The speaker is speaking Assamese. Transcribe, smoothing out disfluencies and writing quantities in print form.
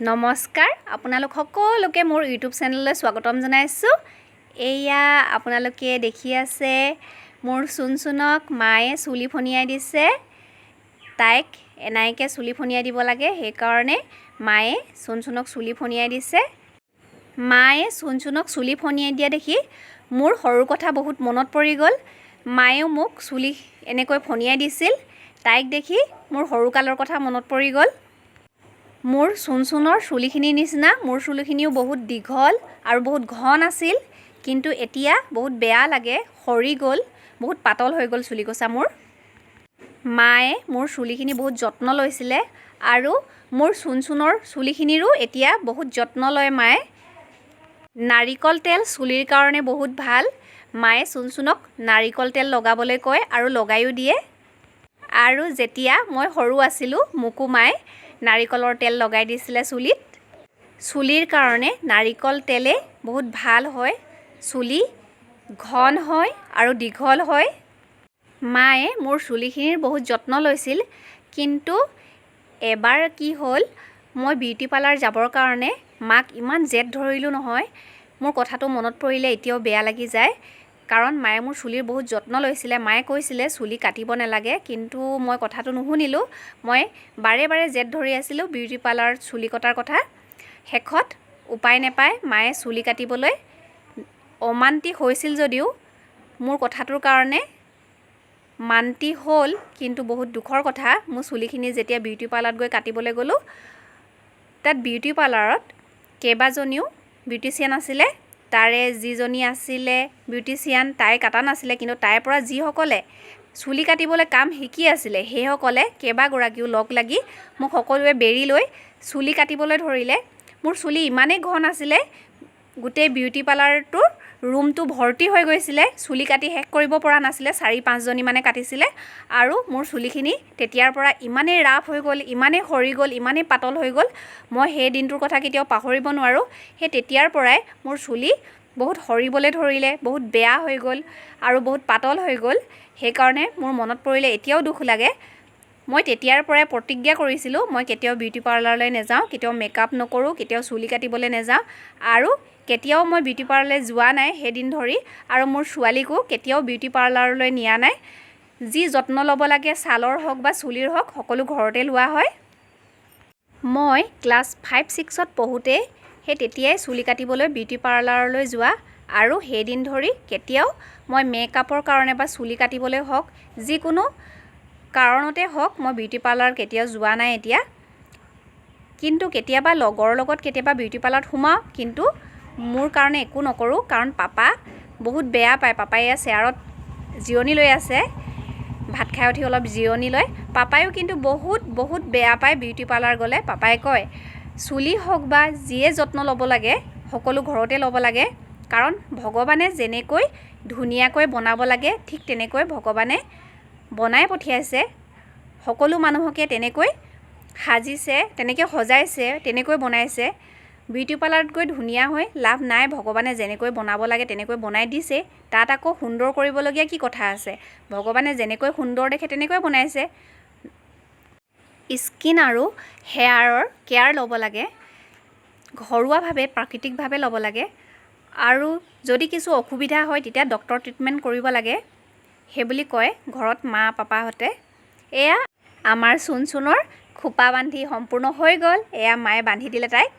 নমস্কাৰ আপোনালোক সকলোকে মোৰ ইউটিউব চেনেললৈ স্বাগতম জনাইছোঁ। এয়া আপোনালোকে দেখি আছে মোৰ চুনচুনক মায়ে চুলি ফনিয়াই দিছে। তাইক এনাইকে চুলি ফনিয়াই দিব লাগে, সেইকাৰণে মায়ে চুনচুনক চুলি ফনিয়াই দিছে। মায়ে চুনচুনক চুলি ফনিয়াই দিয়া দেখি মোৰ সৰু কথা বহুত মনত পৰি গ'ল। মায়েও মোক চুলি এনেকৈ ফনিয়াই দিছিল, তাইক দেখি মোৰ সৰুকালৰ কথা মনত পৰি গ'ল। মোৰ চুনচুনৰ চুলিখিনিৰ নিচিনা মোৰ চুলিখিনিও বহুত দীঘল আৰু বহুত ঘন আছিল, কিন্তু এতিয়া বহুত বেয়া লাগে, সৰি গ'ল, বহুত পাতল হৈ গ'ল চুলিকোছা মোৰ। মায়ে মোৰ চুলিখিনি বহুত যত্ন লৈছিলে আৰু মোৰ চুনচুনৰ চুলিখিনিৰো এতিয়া বহুত যত্ন লয় মায়ে। নাৰিকল তেল চুলিৰ কাৰণে বহুত ভাল। মায়ে চুনচুনক নাৰিকল তেল লগাবলৈ কয় আৰু লগায়ো দিয়ে। আৰু যেতিয়া মই সৰু আছিলোঁ মোকো মায়ে নাৰিকলৰ তেল লগাই দিছিলে চুলিত। চুলিৰ কাৰণে নাৰিকল তেলে বহুত ভাল হয়, চুলি ঘন হয় আৰু দীঘল হয়। মায়ে মোৰ চুলিখিনিৰ বহুত যত্ন লৈছিল, কিন্তু এবাৰ কি হ'ল, মই বিউটি পাৰ্লাৰ যাবৰ কাৰণে মাক ইমান জেদ ধৰিলোঁ নহয়, মোৰ কথাটো মনত পৰিলে এতিয়াও বেয়া লাগি যায়। কাৰণ মায়ে মোৰ চুলিৰ বহুত যত্ন লৈছিলে। মায়ে কৈছিলে চুলি কাটিব নালাগে, কিন্তু মই কথাটো নুশুনিলোঁ। মই বাৰে বাৰে জেদ ধৰি আছিলোঁ বিউটি পাৰ্লাৰত চুলি কটাৰ কথা। শেষত উপায় নাপাই মায়ে চুলি কাটিবলৈ অমান্তি হৈছিল যদিও মোৰ কথাটোৰ কাৰণে মান্তি হ'ল, কিন্তু বহুত দুখৰ কথা। মোৰ চুলিখিনি যেতিয়া বিউটি পাৰ্লাৰত গৈ কাটিবলৈ গ'লোঁ, তাত বিউটি পাৰ্লাৰত কেইবাজনীও বিউটিচিয়ান আছিলে। তাৰে যিজনী আছিলে বিউটিচিয়ান তাই কাটা নাছিলে, কিন্তু তাইৰ পৰা যিসকলে চুলি কাটিবলৈ কাম শিকি আছিলে সেইসকলে কেইবাগৰাকীও লগ লাগি মোক সকলোৱে বেৰি লৈ চুলি কাটিবলৈ ধৰিলে। মোৰ চুলি ইমানেই ঘন আছিলে, গোটেই বিউটি পাৰ্লাৰটোৰ ৰুমটো ভৰ্তি হৈ গৈছিলে। চুলি কাটি শেষ কৰিব পৰা নাছিলে, 4-5জনী মানে কাটিছিলে। আৰু মোৰ চুলিখিনি তেতিয়াৰ পৰা ইমানেই ৰাফ হৈ গ'ল, ইমানেই সৰি গ'ল, ইমানেই পাতল হৈ গ'ল, মই সেই দিনটোৰ কথা কেতিয়াও পাহৰিব নোৱাৰোঁ। সেই তেতিয়াৰ পৰাই মোৰ চুলি বহুত সৰিবলৈ ধৰিলে, বহুত বেয়া হৈ গ'ল আৰু বহুত পাতল হৈ গ'ল। সেইকাৰণে মোৰ মনত পৰিলে এতিয়াও দুখ লাগে। মই তেতিয়াৰ পৰাই প্ৰতিজ্ঞা কৰিছিলোঁ মই কেতিয়াও বিউটি পাৰ্লাৰলৈ নাযাওঁ, কেতিয়াও মেকআপ নকৰোঁ, কেতিয়াও চুলি কাটিবলৈ নাযাওঁ, আৰু কেতিয়াও মই বিউটি পাৰ্লাৰলৈ যোৱা নাই সেইদিন ধৰি, আৰু মোৰ ছোৱালীকো কেতিয়াও বিউটি পাৰ্লাৰলৈ নিয়া নাই। যি যত্ন ল'ব লাগে ছালৰ হওক বা চুলিৰ হওক, সকলো ঘৰতে লোৱা হয়। মই ক্লাছ 5-6ত পঢ়োঁতে সেই তেতিয়াই চুলি কাটিবলৈ বিউটি পাৰ্লাৰলৈ যোৱা, আৰু সেইদিন ধৰি কেতিয়াও মই মেকআপৰ কাৰণে বা চুলি কাটিবলৈ হওক, যিকোনো কাৰণতে হওক, মই বিউটি পাৰ্লাৰ কেতিয়াও যোৱা নাই এতিয়া। কিন্তু কেতিয়াবা লগৰ লগত কেতিয়াবা বিউটি পাৰ্লাৰত সোমাওঁ, কিন্তু মোৰ কাৰণে একো নকৰোঁ, কাৰণ পাপা বহুত বেয়া পায়। পাপাই এয়া চেয়াৰত জিৰণি লৈ আছে, ভাত খাই উঠি অলপ জিৰণি লয়। পাপায়ো কিন্তু বহুত বহুত বেয়া পায় বিউটি পাৰ্লাৰ গ'লে। পাপাই কয় চুলি হওক বা যিয়ে যত্ন ল'ব লাগে সকলো ঘৰতে ল'ব লাগে, কাৰণ ভগৱানে যেনেকৈ ধুনীয়াকৈ বনাব লাগে ঠিক তেনেকৈ ভগৱানে বনাই পঠিয়াইছে। সকলো মানুহকে তেনেকৈ সাজিছে, তেনেকৈ সজাইছে, তেনেকৈ বনাইছে। বিউটি পাৰ্লাৰত গৈ ধুনীয়া হৈ লাভ নাই, ভগৱানে যেনেকৈ বনাব লাগে তেনেকৈ বনাই দিছে। তাত আকৌ সুন্দৰ কৰিবলগীয়া কি কথা আছে? ভগৱানে যেনেকৈ সুন্দৰ দেখে তেনেকৈ বনাইছে। স্কিন আৰু হেয়াৰৰ কেয়াৰ ল'ব লাগে, ঘৰুৱাভাৱে প্ৰাকৃতিকভাৱে ল'ব লাগে, আৰু যদি কিছু অসুবিধা হয় তেতিয়া ডক্তৰ ট্ৰিটমেণ্ট কৰিব লাগে, সেইবুলি কয় ঘৰত মা পাপাহঁতে। এয়া আমাৰ চুনচুনৰ খোপা বান্ধি সম্পূৰ্ণ হৈ গ'ল। এয়া মায়ে বান্ধি দিলে তাইক।